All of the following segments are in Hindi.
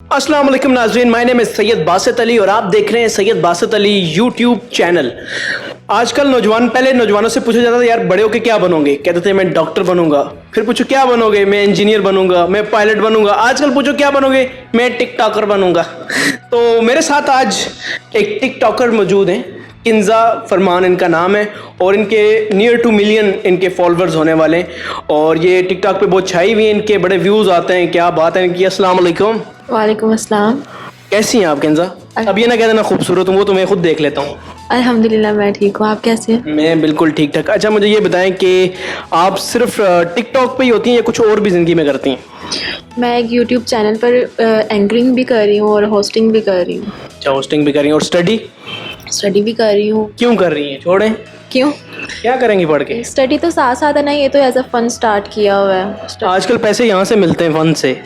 अस्सलाम वालेकुम नाज़रीन, my name is Syed Basit Ali और आप देख रहे हैं सैयद बासित अली यूट्यूब चैनल। आजकल पहले नौजवानों से पूछा जाता था यार बड़े होके क्या बनोगे, कहते थे मैं डॉक्टर बनूंगा। फिर पूछो क्या बनोगे, मैं इंजीनियर बनूंगा, मैं पायलट बनूंगा। आजकल पूछो क्या बनोगे, मैं टिकटॉकर बनूंगा। तो मेरे साथ आज एक टिकटॉकर मौजूद हैं, किंजा फरमान इनका नाम है और इनके नियर टू मिलियन इनके फॉलोअर्स होने वाले हैं और ये टिकटॉक पे बहुत छाई हुई हैं, इनके बड़े व्यूज़ आते हैं। क्या बात है इनकी। अस्सलाम वालेकुम। वालेकुम अस्सलाम। कैसी हैं आप किंजा? अब ये ना कह देना खूबसूरत हूँ, वो तो मैं खुद देख लेता हूँ। अल्हम्दुलिल्लाह मैं ठीक हूँ, आप कैसे हैं? मैं बिल्कुल ठीक ठाक। अच्छा मुझे ये बताएं कि आप सिर्फ टिकटॉक पे ही होती हैं या कुछ और भी ज़िंदगी में करती हैं? मैं एक यूट्यूब चैनल पर एंकरिंग भी कर रही हूँ और होस्टिंग भी कर रही हूँ। अच्छा, होस्टिंग भी कर रही हैं और स्टडी भी कर रही हूँ। क्यों कर रही हैं? छोड़ें, क्यों? क्या करेंगी पढ़ के? स्टडी तो साथ साथ है ना, ये तो एज अ फन स्टार्ट किया हुआ है। आजकल पैसे यहाँ से मिलते हैं, फन से,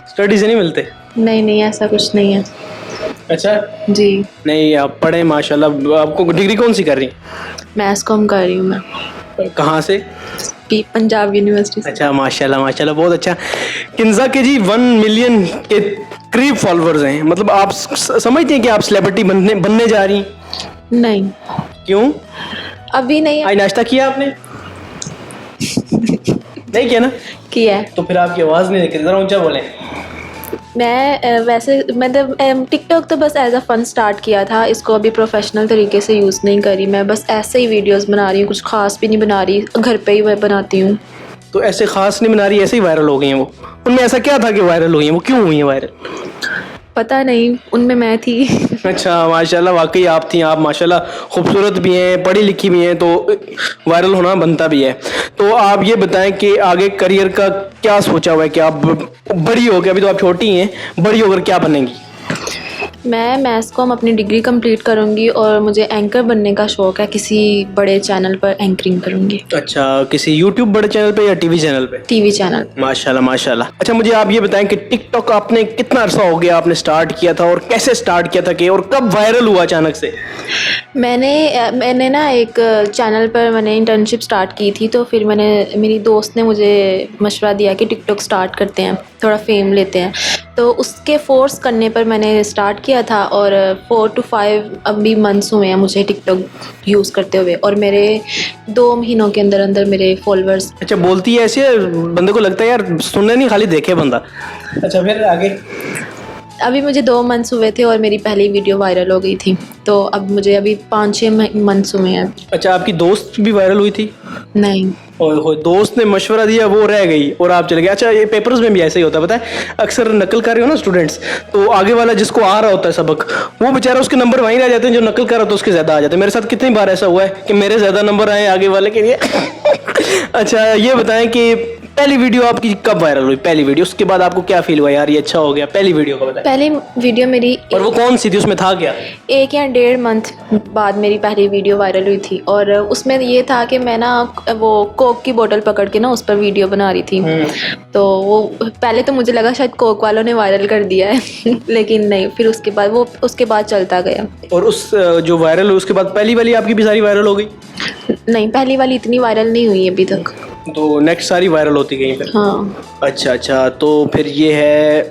स्टडी से नहीं मिलते। नहीं ऐसा कुछ नहीं है। अच्छा जी नहीं, आप पढ़ें माशाल्लाह। आपको डिग्री कौन सी कर रही हैं? मैथ्स कॉम कर रही हूँ मैं। कहाँ से? पंजाब यूनिवर्सिटी से। अच्छा माशाल्लाह माशाल्लाह, बहुत अच्छा। किंजा के जी 1 मिलियन के करीब फॉलोअर्स हैं। मतलब आप समझते हैं कि आप सेलिब्रिटी बनने जा रही हैं? नहीं, क्यों? अभी नहीं आज नाश्ता किया आपने? नहीं किया ना? किया है। तो फिर आपकी आवाज़ नहीं निकली, ज़रा ऊंचा बोलें। मैं वैसे मतलब टिकटॉक तो बस एज अ फन स्टार्ट किया था, इसको अभी प्रोफेशनल तरीके से यूज़ नहीं करी। मैं बस ऐसे ही वीडियोस बना रही हूँ, कुछ खास भी नहीं बना रही, घर पे ही बनाती हूँ। तो ऐसे ख़ास नहीं बना रही, ऐसे ही वायरल हो गई हैं वो? उनमें ऐसा क्या था कि वायरल हुई हैं वो? क्यों हुई हैं वायरल? पता नहीं, उनमें मैं थी। अच्छा माशाल्लाह, वाकई आप थी। आप माशाल्लाह खूबसूरत भी हैं, पढ़ी लिखी भी हैं, तो वायरल होना बनता भी है। तो आप ये बताएं कि आगे करियर का क्या सोचा हुआ है कि आप बड़ी हो गए, अभी तो आप छोटी हैं, बड़ी होकर क्या बनेंगी? मैं मैथ्स कॉम अपनी डिग्री कंप्लीट करूँगी और मुझे एंकर बनने का शौक़ है, किसी बड़े चैनल पर एंकरिंग करूँगी। अच्छा, किसी यूट्यूब बड़े चैनल पे या टीवी चैनल पे? TV channel. माशाल्लाह माशाल्लाह। अच्छा मुझे आप ये बताएं कि टिकटॉक आपने कितना अरसा हो गया आपने स्टार्ट किया था और कैसे स्टार्ट किया था कि और कब वायरल हुआ अचानक से? मैंने ना एक चैनल पर मैंने इंटर्नशिप स्टार्ट की थी, तो फिर मेरी दोस्त ने मुझे मशवरा दिया कि टिकटॉक स्टार्ट करते हैं, थोड़ा फेम लेते हैं। तो उसके फोर्स करने पर मैंने स्टार्ट किया था और 4 to 5 अभी मंथ्स हुए हैं मुझे टिकटॉक यूज़ करते हुए और मेरे 2 महीनों के अंदर अंदर मेरे फॉलोअर्स। अच्छा, बोलती है ऐसे, बंदे को लगता है यार सुनने नहीं खाली देखे बंदा। अच्छा फिर आगे? अभी मुझे 2 मंथ्स हुए थे और मेरी पहली वीडियो वायरल हो गई थी, तो अब मुझे अभी 5-6 मंथ्स हुए हैं। अच्छा, आपकी दोस्त भी वायरल हुई थी? नहीं, और दोस्त ने मशवरा दिया, वो रह गई और आप चले गए। अच्छा, ये पेपर्स में भी ऐसे ही होता है, पता है? अक्सर नकल कर रहे हो ना स्टूडेंट्स, तो आगे वाला जिसको आ रहा होता है सबक, वो बेचारा उसके नंबर वहीं रह जाते हैं, जो नकल कर रहा होता है उसके ज़्यादा आ जाते हैं। मेरे साथ कितनी बार ऐसा हुआ है कि मेरे ज़्यादा नंबर आए आगे वाले के लिए। अच्छा ये बताएं कि पहली वीडियो आपकी कब वायरल हुई? पहली वीडियो, उसके बाद आपको क्या फील हुआ यार ये अच्छा हो गया? पहली वीडियो का बताएं। पहली वीडियो मेरी, और वो कौन सी थी, उसमें था क्या? 1 या 1.5 मंथ बाद मेरी पहली वीडियो वायरल हुई थी और उसमें ये था कि मैं ना वो कोक की बोतल पकड़ के ना उस पर वीडियो बना रही थी। तो वो पहले तो मुझे लगा शायद कोक वालों ने वायरल कर दिया है लेकिन नहीं, फिर उसके बाद चलता गया। और उस जो वायरल हुई उसके बाद पहली वाली आपकी भी सारी वायरल हो गई? नहीं, पहली वाली इतनी वायरल नहीं हुई अभी तक। तो नेक्स्ट सारी वायरल होती गई फिर? हाँ। अच्छा, तो फिर ये है।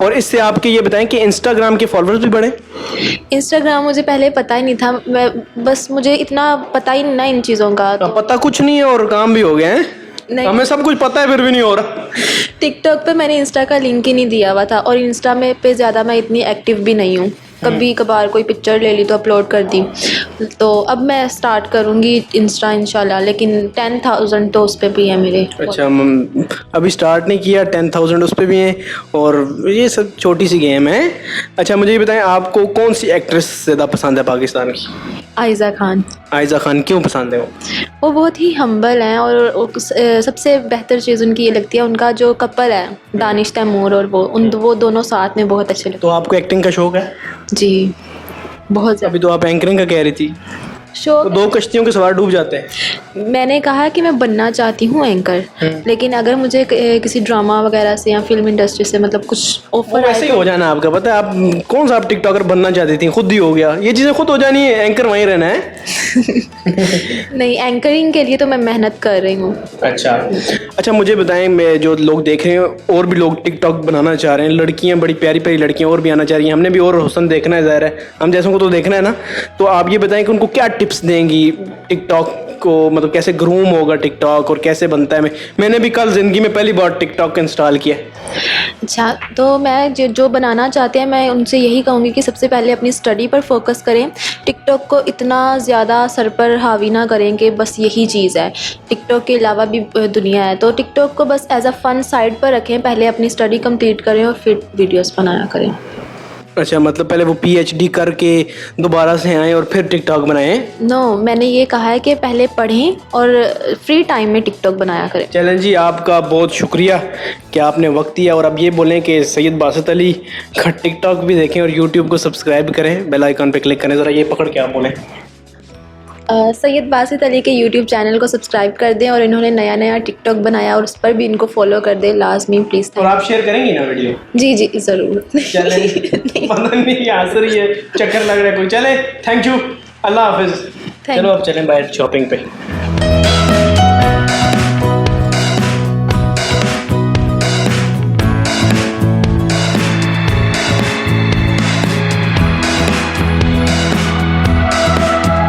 और इससे आपके ये बताएं कि इंस्टाग्राम के फॉलोअर्स भी बढ़े? इंस्टाग्राम मुझे पहले पता ही नहीं था, मुझे इतना पता ही नहीं ना इन चीज़ों का। तो पता कुछ नहीं है और काम भी हो गए हैं? नहीं, हमें सब कुछ पता है फिर भी नहीं हो रहा। टिकटॉक पे मैंने इंस्टा का लिंक ही नहीं दिया हुआ था और इंस्टा में पे ज़्यादा मैं इतनी एक्टिव भी नहीं हूँ। कभी कभार कोई पिक्चर ले ली तो अपलोड कर दी। तो अब मैं स्टार्ट करूँगी इंस्टा इंशाल्लाह, लेकिन 10,000 तो उस पर भी है मेरे। अच्छा, अभी स्टार्ट नहीं किया, 10,000 उस पर भी हैं और ये सब छोटी सी गेम है। अच्छा मुझे ये बताएं, आपको कौन सी एक्ट्रेस ज़्यादा पसंद है पाकिस्तान की? आयज़ा खान। आयज़ा खान क्यों पसंद है वो बहुत ही हम्बल हैं और सबसे बेहतर चीज़ उनकी ये लगती है, उनका जो कपल है दानिश तैमूर और वो दोनों साथ में बहुत अच्छे लगते हैं। तो आपको एक्टिंग का शौक़ है? जी बहुत ज़्यादा। अभी तो आप एंकरिंग का कह रही थी। शौक तो 2 कश्तियों के सवार डूब जाते हैं। मैंने कहा कि मैं बनना चाहती हूँ एंकर, लेकिन अगर मुझे किसी ड्रामा वगैरह से या फिल्म इंडस्ट्री से मतलब कुछ ऑफर वैसे ही हो जाना आपका, पता है आप कौन सा आप टिकटॉकर बनना चाहती थी, खुद ही हो गया, ये चीज़ें खुद हो जानी है, एंकर वहीं रहना है। नहीं, एंकरिंग के लिए तो मैं मेहनत कर रही हूँ। अच्छा मुझे बताएं, मैं जो लोग देख रहे हैं और भी लोग टिकटॉक बनाना चाह रहे हैं, लड़कियां बड़ी प्यारी प्यारी लड़कियां और भी आना चाह रही हैं, हमने भी और हुस्न देखना है, ज़ाहिर है हम जैसों को तो देखना है ना, तो आप ये बताएं कि उनको क्या टिप्स देंगी टिकटॉक को, मतलब कैसे ग्रूम होगा टिकटॉक और कैसे बनता है। मैंने भी कल ज़िंदगी में पहली बार टिकटॉक इंस्टॉल किया। अच्छा, तो मैं जो बनाना चाहते हैं मैं उनसे यही कहूँगी कि सबसे पहले अपनी स्टडी पर फोकस करें, टिकटॉक को इतना ज़्यादा सर पर हावी ना करें कि बस यही चीज़ है, टिकटॉक के अलावा भी दुनिया है, तो टिकटॉक को बस एज अ फ़न साइड पर रखें, पहले अपनी स्टडी कंप्लीट करें और फिर वीडियोस बनाया करें। अच्छा, मतलब पहले वो PhD करके दोबारा से आए और फिर टिकटॉक बनाएं? नो, मैंने ये कहा है कि पहले पढ़ें और फ्री टाइम में टिकटॉक बनाया करें। चलें जी, आपका बहुत शुक्रिया कि आपने वक्त दिया, और अब ये बोलें कि सैयद बासित अली का टिकटॉक भी देखें और यूट्यूब को सब्सक्राइब करें, बेल आइकन पे क्लिक करें, ज़रा ये पकड़ के आप बोलें। सैयद बासित अली के यूट्यूब चैनल को सब्सक्राइब कर दें, और इन्होंने नया नया टिकटॉक बनाया और उस पर भी इनको फॉलो कर दें लाजमी प्लीज़। और आप शेयर करेंगी ना वीडियो? जी जी ज़रूर। चलें, पता नहीं हंस रही है, चक्कर लग रहा है कोई। चले, थैंक यू, अल्लाह हाफिज़। चलो अब चलें बाहर शॉपिंग पे।